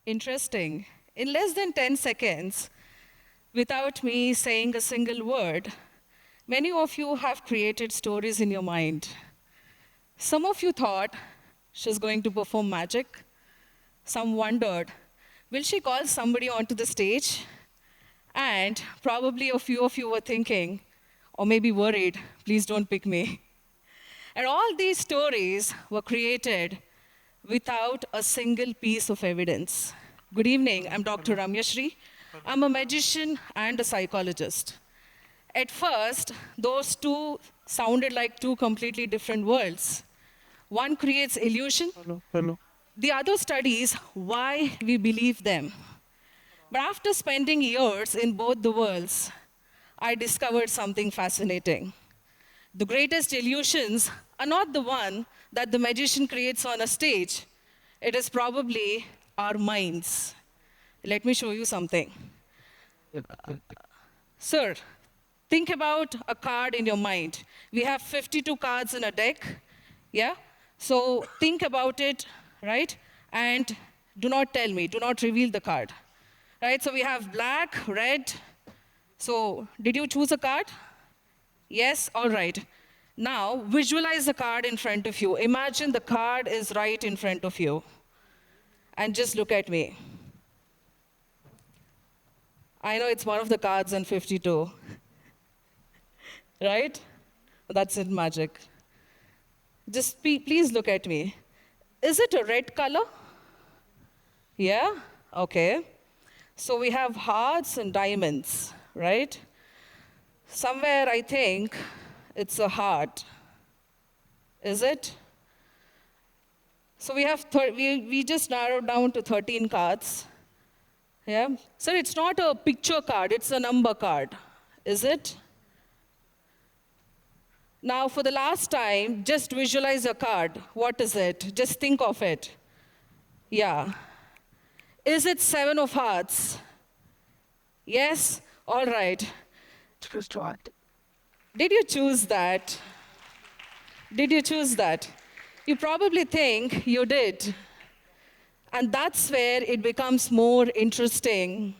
Interesting. In less than 10 seconds, without me saying a single word, many of you have created stories in your mind. Some of you thought she's going to perform magic. Some wondered, will she call somebody onto the stage? And probably a few of you were thinking, or maybe worried, please don't pick me. And all these stories were created without a single piece of evidence. Good evening, I'm Dr. Ramyashri. I'm a magician and a psychologist. At first, those two sounded like two completely different worlds. One creates illusion, Hello. the other studies why we believe them. But after spending years in both the worlds, I discovered something fascinating. The greatest illusions are not the one that the magician creates on a stage. It is probably our minds. Let me show you something. Sir, think about a card in your mind. We have 52 cards in a deck, yeah? So think about it, right? And do not tell me, do not reveal the card, right? So we have black, red. So did you choose a card? Yes, all right. Now visualize the card in front of you. Imagine the card is right in front of you. And just look at me. I know it's one of the cards in 52, right? That's it, magic. Just please look at me. Is it a red color? Yeah? Okay. So we have hearts and diamonds, right? Somewhere I think it's a heart. Is it? So we have we just narrowed down to 13 cards. Yeah? So it's not a picture card, it's a number card. Is it? Now, for the last time, just visualize a card. What is it? Just think of it. Yeah. Is it 7 of hearts? Yes? All right. Just what? Did you choose that? Did you choose that? You probably think you did. And that's where it becomes more interesting.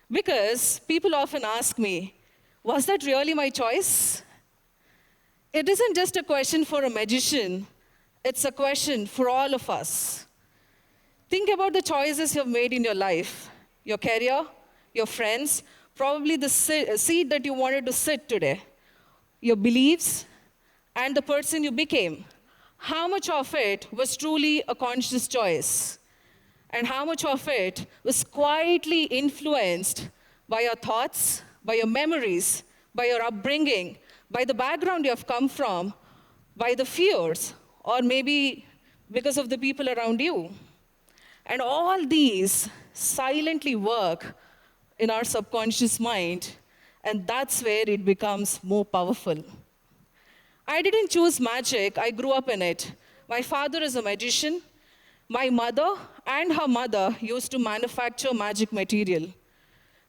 Because people often ask me, was that really my choice? It isn't just a question for a magician, it's a question for all of us. Think about the choices you've made in your life, your career, your friends, probably the seat that you wanted to sit today, your beliefs, and the person you became. How much of it was truly a conscious choice? And how much of it was quietly influenced by your thoughts, by your memories, by your upbringing, by the background you have come from, by the fears, or maybe because of the people around you. And all these silently work in our subconscious mind, and that's where it becomes more powerful. I didn't choose magic, I grew up in it. My father is a magician. My mother and her mother used to manufacture magic material.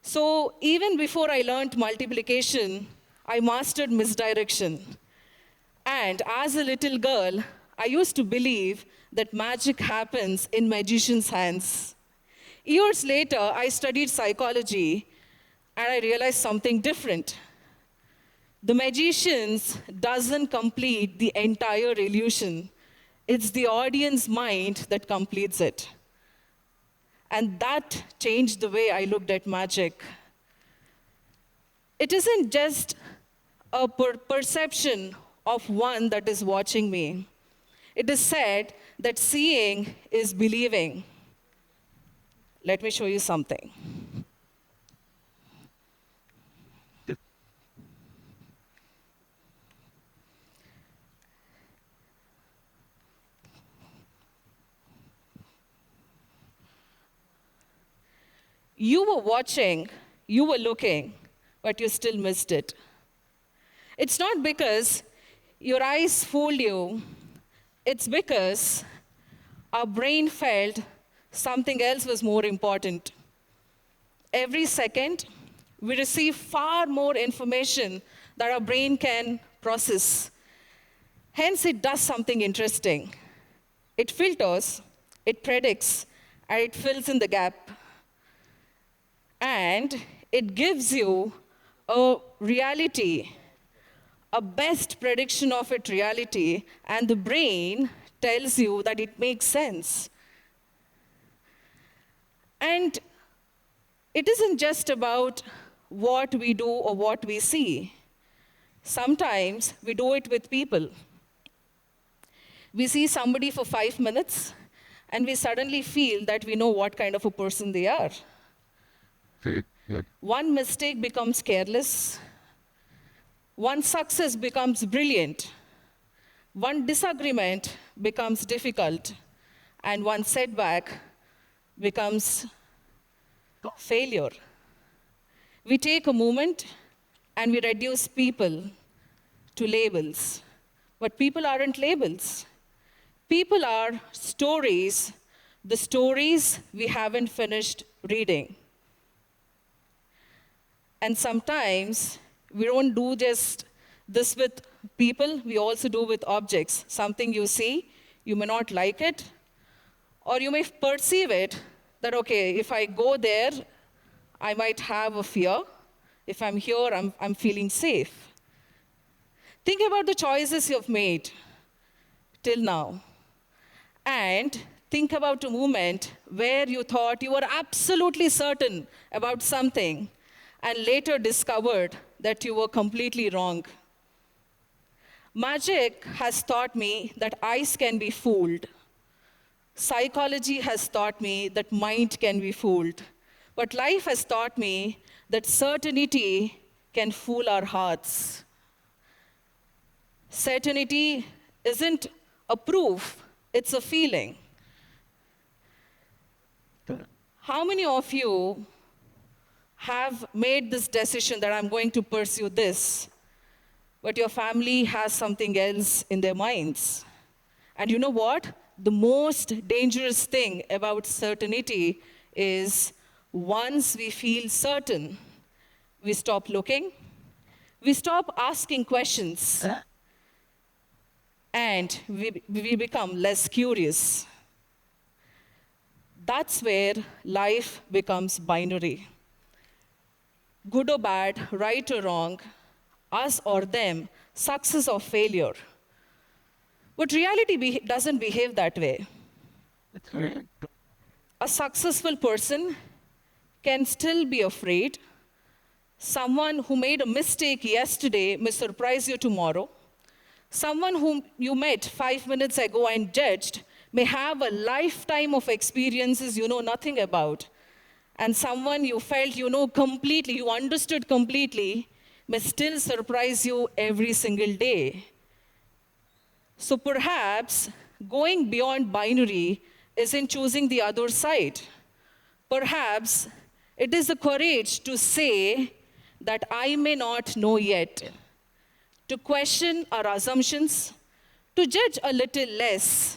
So even before I learned multiplication, I mastered misdirection. And as a little girl, I used to believe that magic happens in magicians' hands. Years later, I studied psychology and I realized something different. The magicians doesn't complete the entire illusion. It's the audience mind that completes it. And that changed the way I looked at magic. It isn't just a perception of one that is watching me. It is said that seeing is believing. Let me show you something. You were watching, you were looking, but you still missed it. It's not because your eyes fooled you, it's because our brain felt something else was more important. Every second, we receive far more information that our brain can process. Hence, it does something interesting. It filters, it predicts, and it fills in the gap. And it gives you a reality, a best prediction of its reality, and the brain tells you that it makes sense. And it isn't just about what we do or what we see. Sometimes we do it with people. We see somebody for 5 minutes, and we suddenly feel that we know what kind of a person they are. One mistake becomes careless. One success becomes brilliant. One disagreement becomes difficult. And one setback becomes failure. We take a moment and we reduce people to labels. But people aren't labels. People are stories, the stories we haven't finished reading. And sometimes we don't do just this with people, we also do with objects. Something you see, you may not like it, or you may perceive it that, okay, if I go there, I might have a fear. If I'm here, I'm feeling safe. Think about the choices you've made till now. And think about a moment where you thought you were absolutely certain about something and later discovered that you were completely wrong. Magic has taught me that eyes can be fooled. Psychology has taught me that mind can be fooled. But life has taught me that certainty can fool our hearts. Certainty isn't a proof, it's a feeling. How many of you have made this decision that I'm going to pursue this, but your family has something else in their minds? And you know what? The most dangerous thing about certainty is once we feel certain, we stop looking, we stop asking questions, and we become less curious. That's where life becomes binary. Good or bad, right or wrong, us or them, success or failure. But reality doesn't behave that way. A successful person can still be afraid. Someone who made a mistake yesterday may surprise you tomorrow. Someone whom you met 5 minutes ago and judged may have a lifetime of experiences you know nothing about. And someone you felt you know completely, you understood completely, may still surprise you every single day. So perhaps going beyond binary isn't choosing the other side. Perhaps it is the courage to say that I may not know yet, to question our assumptions, to judge a little less,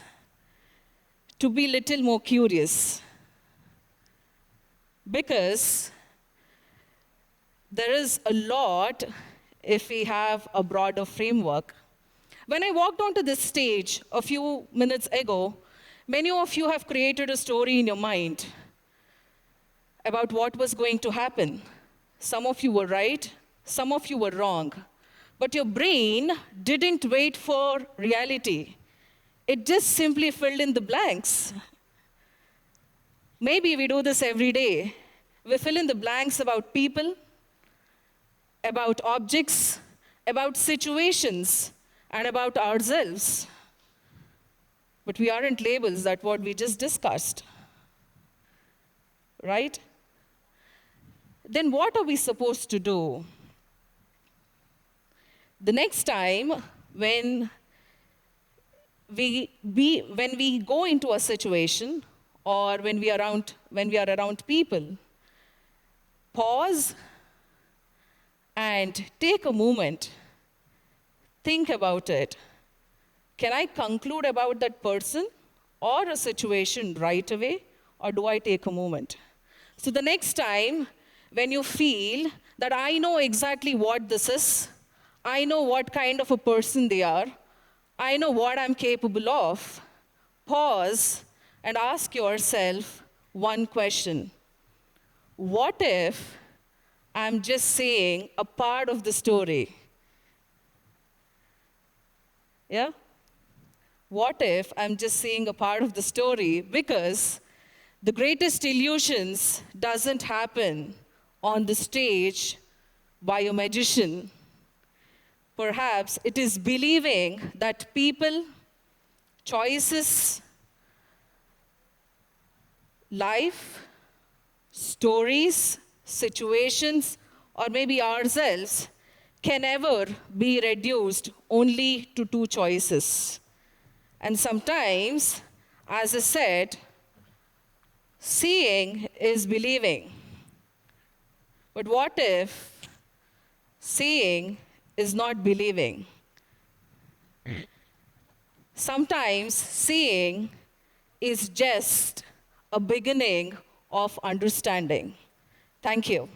to be a little more curious. Because there is a lot if we have a broader framework. When I walked onto this stage a few minutes ago, many of you have created a story in your mind about what was going to happen. Some of you were right, some of you were wrong. But your brain didn't wait for reality. It just simply filled in the blanks. Maybe we do this every day. We fill in the blanks about people, about objects, about situations, and about ourselves. But we aren't labels, that's what we just discussed. Right? Then what are we supposed to do? The next time when we go into a situation or when we are around people, pause and take a moment. Think about it. Can I conclude about that person or a situation right away, or do I take a moment? So the next time when you feel that I know exactly what this is, I know what kind of a person they are, I know what I'm capable of, pause and ask yourself, one question. What if I'm just saying a part of the story? Yeah? What if I'm just saying a part of the story? Because the greatest illusions doesn't happen on the stage by a magician. Perhaps it is believing that people, choices, life, stories, situations, or maybe ourselves can ever be reduced only to two choices. And sometimes, as I said, seeing is believing. But what if seeing is not believing? Sometimes seeing is just a beginning of understanding. Thank you.